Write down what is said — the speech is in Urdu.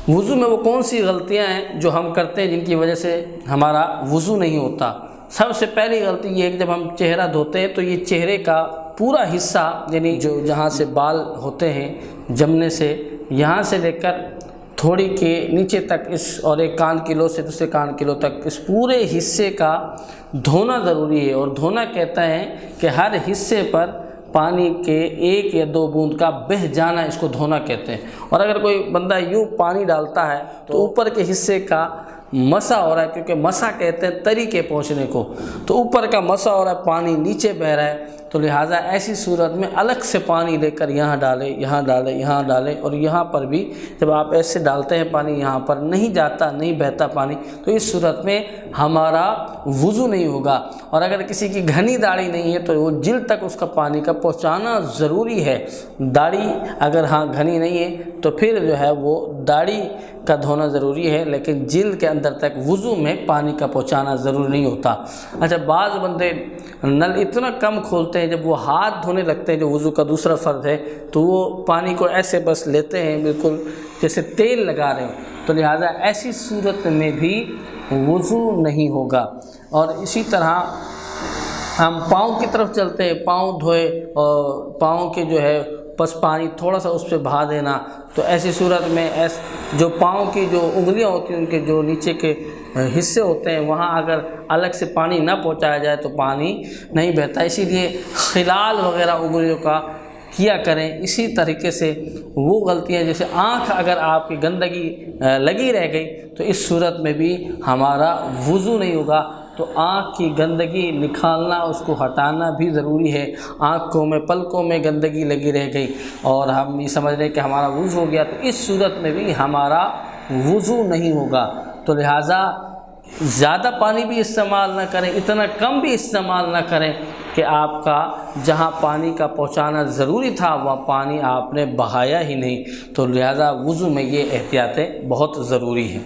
وضو میں وہ کون سی غلطیاں ہیں جو ہم کرتے ہیں جن کی وجہ سے ہمارا وضو نہیں ہوتا؟ سب سے پہلی غلطی یہ ہے کہ جب ہم چہرہ دھوتے ہیں تو یہ چہرے کا پورا حصہ، یعنی جو جہاں سے بال ہوتے ہیں جمنے سے، یہاں سے لے کر تھوڑی کے نیچے تک، اور ایک کان کی لو سے دوسرے کان کی لو تک، اس پورے حصے کا دھونا ضروری ہے۔ اور دھونا کہتا ہے کہ ہر حصے پر پانی کے 1 یا 2 بوند کا بہہ جانا، اس کو دھونا کہتے ہیں۔ اور اگر کوئی بندہ یوں پانی ڈالتا ہے تو اوپر کے حصے کا مسا ہو رہا ہے، کیونکہ مسا کہتے ہیں تری کے پہنچنے کو، تو اوپر کا مسا ہو رہا ہے، پانی نیچے بہہ رہا ہے، تو لہٰذا ایسی صورت میں الگ سے پانی لے کر یہاں ڈالے، یہاں ڈالے، یہاں ڈالے، اور یہاں پر بھی جب آپ ایسے ڈالتے ہیں پانی یہاں پر نہیں جاتا، نہیں بہتا پانی، تو اس صورت میں ہمارا وضو نہیں ہوگا۔ اور اگر کسی کی گھنی داڑھی نہیں ہے تو وہ جلد تک اس کا پانی کا پہنچانا ضروری ہے۔ داڑھی اگر گھنی نہیں ہے تو پھر جو ہے وہ داڑھی کا دھونا ضروری ہے، لیکن جلد کے اندر تک وضو میں پانی کا پہنچانا ضروری نہیں ہوتا۔ اچھا، بعض بندے نل اتنا کم کھولتے ہیں، جب وہ ہاتھ دھونے لگتے ہیں جو وضو کا دوسرا فرض ہے، تو وہ پانی کو ایسے بس لیتے ہیں بالکل جیسے تیل لگا رہے ہیں، تو لہٰذا ایسی صورت میں بھی وضو نہیں ہوگا۔ اور اسی طرح ہم پاؤں کی طرف چلتے ہیں، پاؤں دھوئے اور پاؤں کے جو ہے بس پانی تھوڑا سا اس پہ بہا دینا، تو ایسی صورت میں جو پاؤں کی جو انگلیاں ہوتی ہیں، ان کے جو نیچے کے حصے ہوتے ہیں، وہاں اگر الگ سے پانی نہ پہنچایا جائے تو پانی نہیں بہتا۔ اسی لیے خلال وغیرہ انگلیوں کا کیا کریں۔ اسی طریقے سے وہ غلطیاں، جیسے آنکھ اگر آپ کی گندگی لگی رہ گئی تو اس صورت میں بھی ہمارا وضو نہیں ہوگا۔ تو آنکھ کی گندگی نکالنا، اس کو ہٹانا بھی ضروری ہے۔ آنکھوں میں، پلکوں میں گندگی لگی رہ گئی اور ہم یہ سمجھ رہے ہیں کہ ہمارا وضو ہو گیا، تو اس صورت میں بھی ہمارا وضو نہیں ہوگا۔ تو لہٰذا زیادہ پانی بھی استعمال نہ کریں، اتنا کم بھی استعمال نہ کریں کہ آپ کا جہاں پانی کا پہنچانا ضروری تھا وہاں پانی آپ نے بہایا ہی نہیں۔ تو لہٰذا وضو میں یہ احتیاطیں بہت ضروری ہیں۔